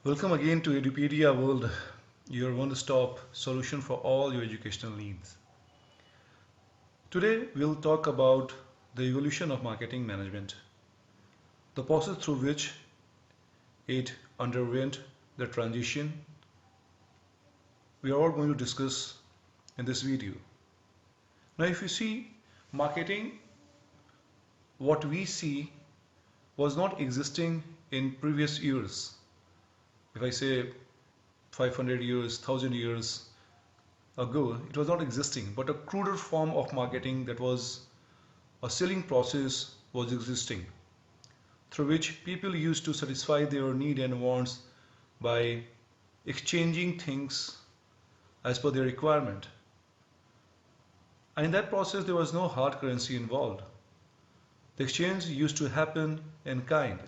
Welcome again to Edupedia World, your one-stop solution for all your educational needs. Today we'll talk about the evolution of marketing management, the process through which it underwent the transition. We are all going to discuss in this video. Now if you see marketing, what we see was not existing in previous years. If I say 500 years, 1000 years ago, it was not existing, but a cruder form of marketing, that was a selling process, was existing, through which people used to satisfy their need and wants by exchanging things as per their requirement. And in that process, there was no hard currency involved. The exchange used to happen in kind.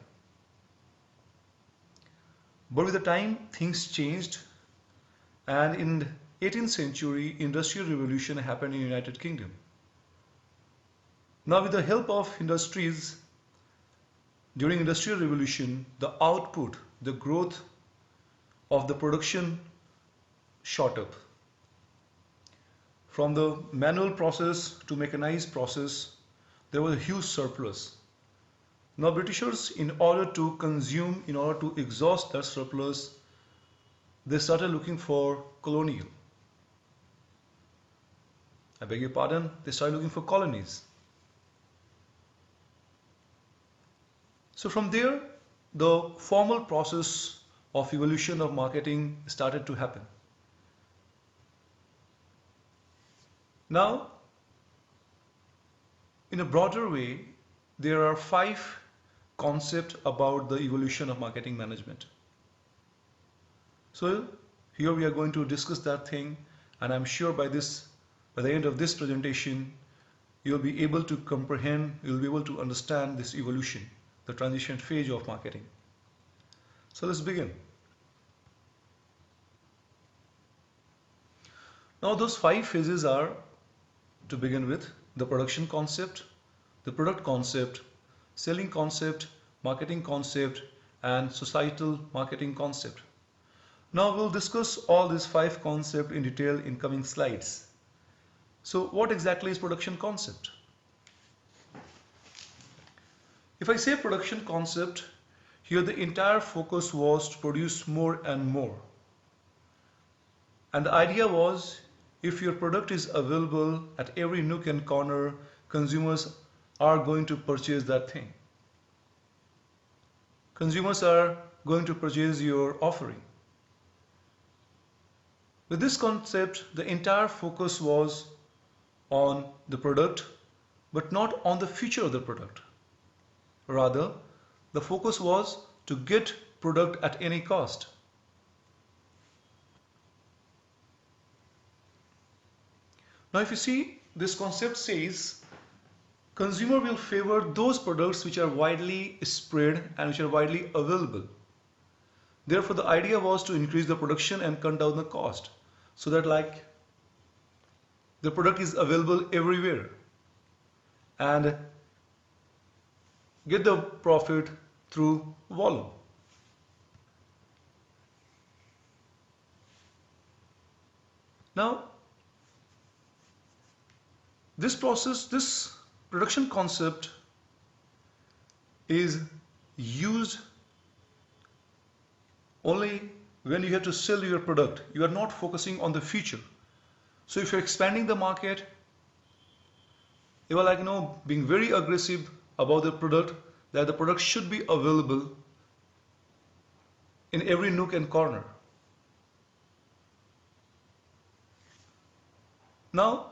But with the time, things changed, and in 18th century, Industrial Revolution happened in United Kingdom. Now with the help of industries, during Industrial Revolution, the output, the growth of the production shot up. From the manual process to mechanized process, there was a huge surplus. Now Britishers, in order to consume, in order to exhaust that surplus, they started looking for colonial. I beg your pardon, they started looking for colonies. So from there, the formal process of evolution of marketing started to happen. Now, in a broader way, there are 5 concepts about the evolution of marketing management. So here we are going to discuss that thing, and I'm sure by the end of this presentation, you'll be able to comprehend, you'll be able to understand this evolution, the transition phase of marketing. So let's begin. Now those 5 phases are, to begin with, the production concept, the product concept, selling concept, marketing concept, and societal marketing concept. Now we'll discuss all these 5 concepts in detail in coming slides. So what exactly is production concept? If I say production concept, here the entire focus was to produce more and more. And the idea was, if your product is available at every nook and corner, consumers are going to purchase that thing. Consumers are going to purchase your offering. With this concept, the entire focus was on the product, but not on the future of the product. Rather, the focus was to get product at any cost. Now if you see, this concept says consumer will favor those products which are widely spread and which are widely available. Therefore, the idea was to increase the production and cut down the cost, so that the product is available everywhere and get the profit through volume. Now, this production concept is used only when you have to sell your product. You are not focusing on the future. So if you're expanding the market, you are being very aggressive about the product, that the product should be available in every nook and corner. Now,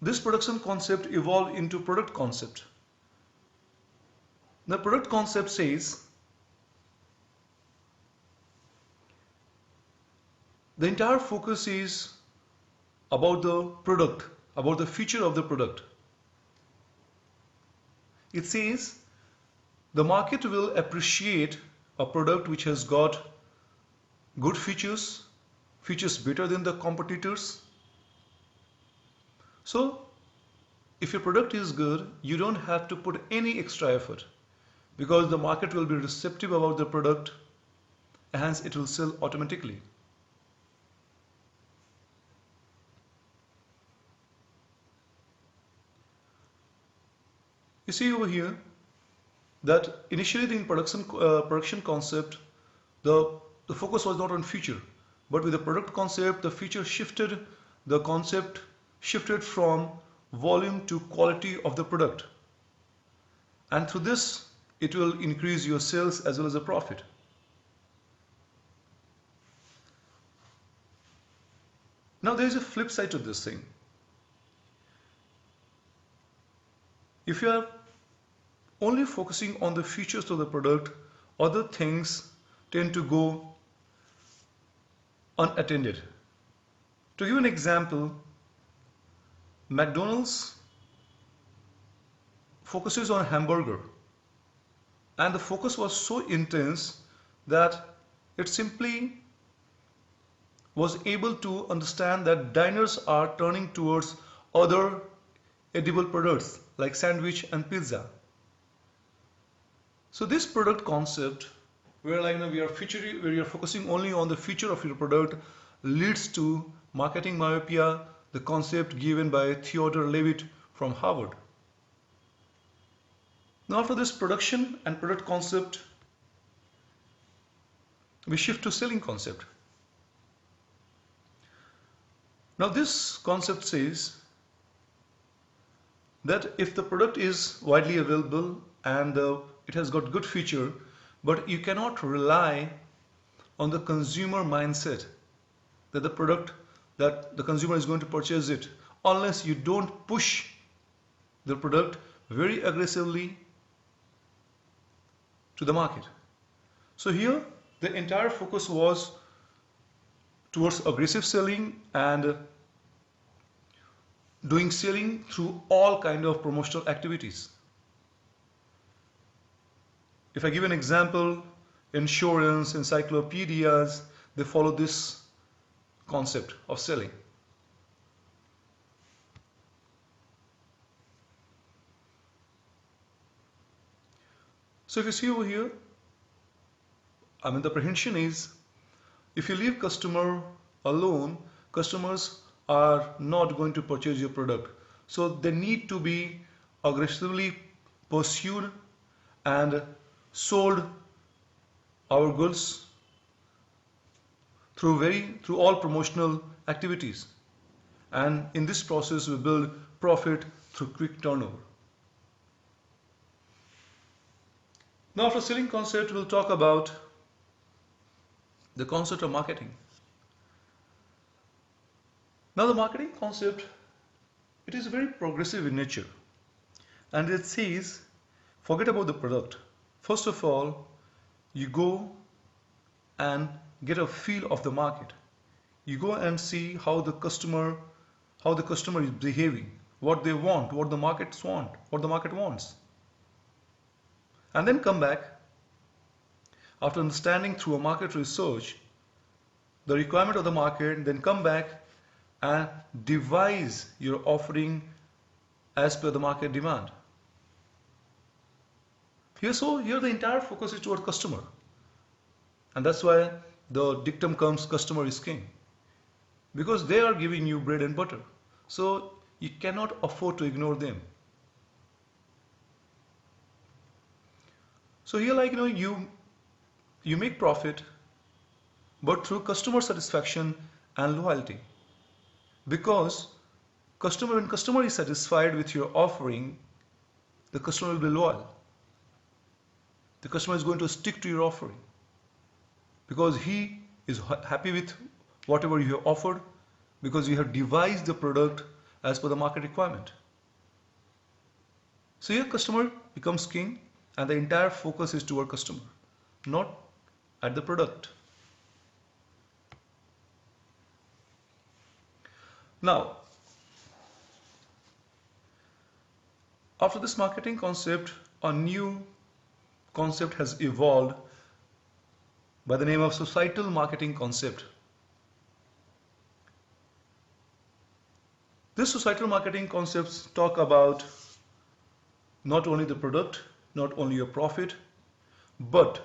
this production concept evolved into product concept. The product concept says the entire focus is about the product, about the future of the product. It says the market will appreciate a product which has got good features, features better than the competitors. So if your product is good, you don't have to put any extra effort, because the market will be receptive about the product and hence it will sell automatically. You see over here that initially in production concept, the focus was not on feature, but with the product concept, the feature shifted, the concept shifted from volume to quality of the product. And through this, it will increase your sales as well as the profit. Now there is a flip side to this thing. If you are only focusing on the features of the product, other things tend to go unattended. To give an example, McDonald's focuses on hamburger, and the focus was so intense that it simply was able to understand that diners are turning towards other edible products like sandwich and pizza. So this product concept, where we are focusing only on the feature of your product, leads to marketing myopia, the concept given by Theodore Levitt from Harvard. Now after this production and product concept, we shift to selling concept. Now this concept says that if the product is widely available and it has got good feature, but you cannot rely on the consumer mindset that the consumer is going to purchase it unless you don't push the product very aggressively to the market. So here the entire focus was towards aggressive selling and doing selling through all kind of promotional activities. If I give an example, insurance, encyclopedias, they follow this concept of selling. So if you see over here, the apprehension is, if you leave customer alone, customers are not going to purchase your product. So they need to be aggressively pursued and sold our goods through all promotional activities. And in this process, we build profit through quick turnover. Now after selling concept, we'll talk about the concept of marketing. Now the marketing concept, it is very progressive in nature, and it says, forget about the product. First of all, you go and get a feel of the market. You go and see how the customer is behaving, what they want, what the market wants. And then come back after understanding through a market research the requirement of the market, then come back and devise your offering as per the market demand. Here the entire focus is toward customer, and that's why the dictum comes, customer is king, because they are giving you bread and butter, so you cannot afford to ignore them. So here you make profit, but through customer satisfaction and loyalty. Because when customer is satisfied with your offering, the customer will be loyal. The customer is going to stick to your offering because he is happy with whatever you have offered, because you have devised the product as per the market requirement. So your customer becomes king, and the entire focus is toward customer, not at the product. Now, after this marketing concept, a new concept has evolved by the name of societal marketing concept. This societal marketing concepts talk about not only the product, not only your profit, but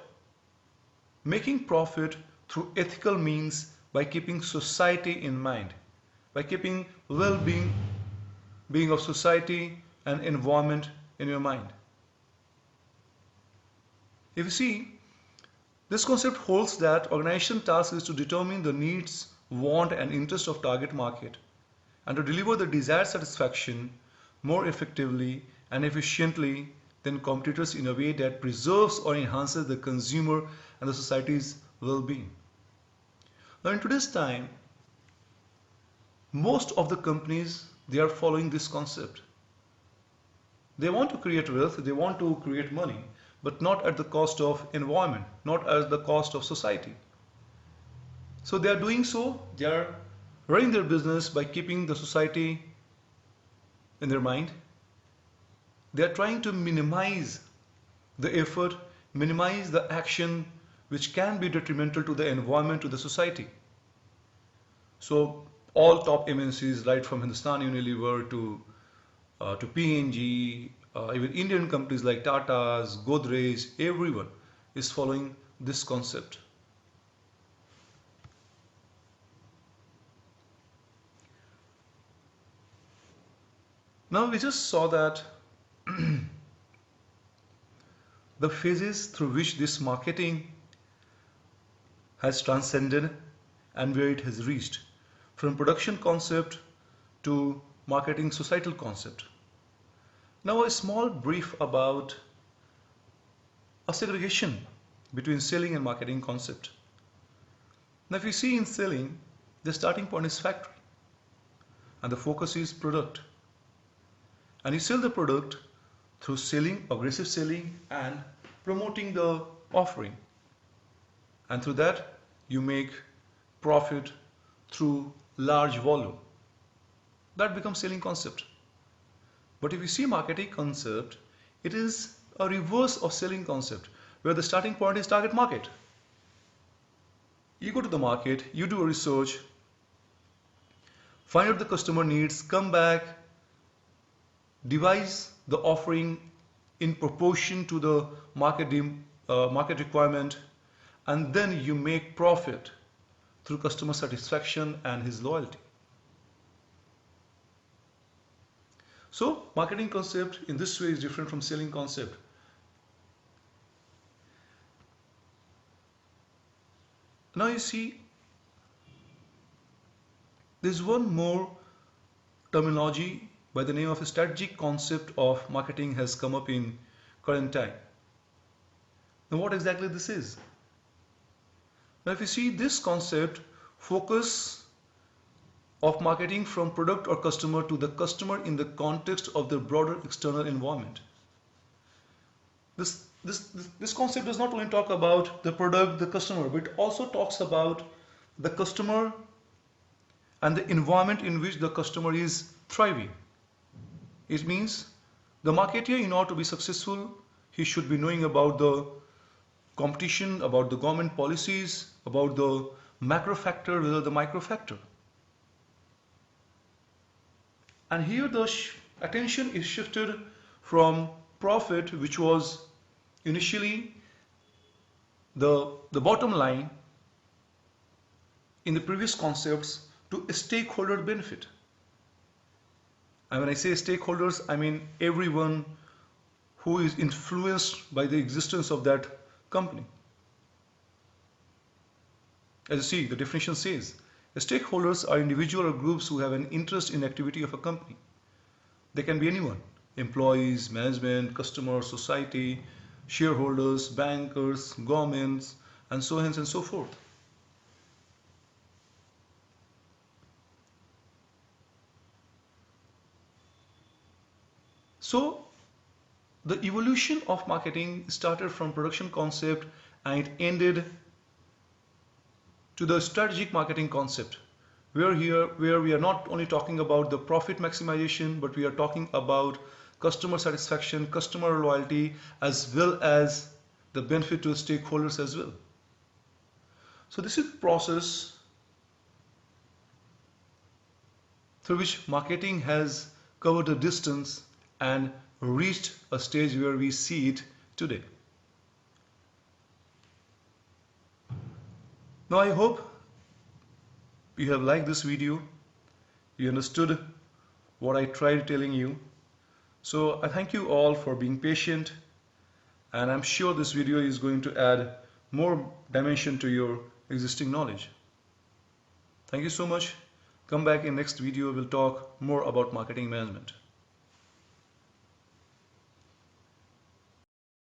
making profit through ethical means by keeping society in mind, by keeping well-being being of society and environment in your mind. If you see, this concept holds that organization task is to determine the needs, want and interest of target market and to deliver the desired satisfaction more effectively and efficiently than competitors in a way that preserves or enhances the consumer and the society's well-being. Now in today's time, most of the companies, they are following this concept. They want to create wealth, they want to create money, but not at the cost of environment, not at the cost of society. So they are doing so, they are running their business by keeping the society in their mind. They are trying to minimize the effort, minimize the action which can be detrimental to the environment, to the society. So all top MNCs, right from Hindustan Unilever to P&G, even Indian companies like Tata's, Godrej, everyone is following this concept. Now we just saw that the phases through which this marketing has transcended and where it has reached, from production concept to marketing societal concept. Now a small brief about a segregation between selling and marketing concept. Now if you see in selling, the starting point is factory and the focus is product. And you sell the product through selling, aggressive selling and promoting the offering. And through that you make profit through large volume. That becomes selling concept. But if you see marketing concept, it is a reverse of selling concept where the starting point is target market. You go to the market, you do a research, find out the customer needs, come back, devise the offering in proportion to the market requirement, and then you make profit through customer satisfaction and his loyalty. So marketing concept in this way is different from selling concept. Now you see, there's one more terminology by the name of a strategic concept of marketing has come up in current time. Now what exactly this is? Now if you see this concept, focus of marketing from product or customer to the customer in the context of the broader external environment. This concept does not only talk about the product, the customer, but it also talks about the customer and the environment in which the customer is thriving. It means the marketer, in order to be successful, he should be knowing about the competition, about the government policies, about the macro factor, whether the micro factor. And here the attention is shifted from profit, which was initially the bottom line in the previous concepts, to a stakeholder benefit. And when I say stakeholders, I mean everyone who is influenced by the existence of that company. As you see, the definition says, stakeholders are individuals or groups who have an interest in activity of a company. They can be anyone: employees, management, customers, society, shareholders, bankers, governments, and so on and so forth. So the evolution of marketing started from production concept and it ended to the strategic marketing concept, where we are not only talking about the profit maximization, but we are talking about customer satisfaction, customer loyalty, as well as the benefit to stakeholders as well. So this is the process through which marketing has covered the distance and reached a stage where we see it today. Now I hope you have liked this video, you understood what I tried telling you. So I thank you all for being patient, and I'm sure this video is going to add more dimension to your existing knowledge. Thank you so much. Come back in next video, we'll talk more about marketing management.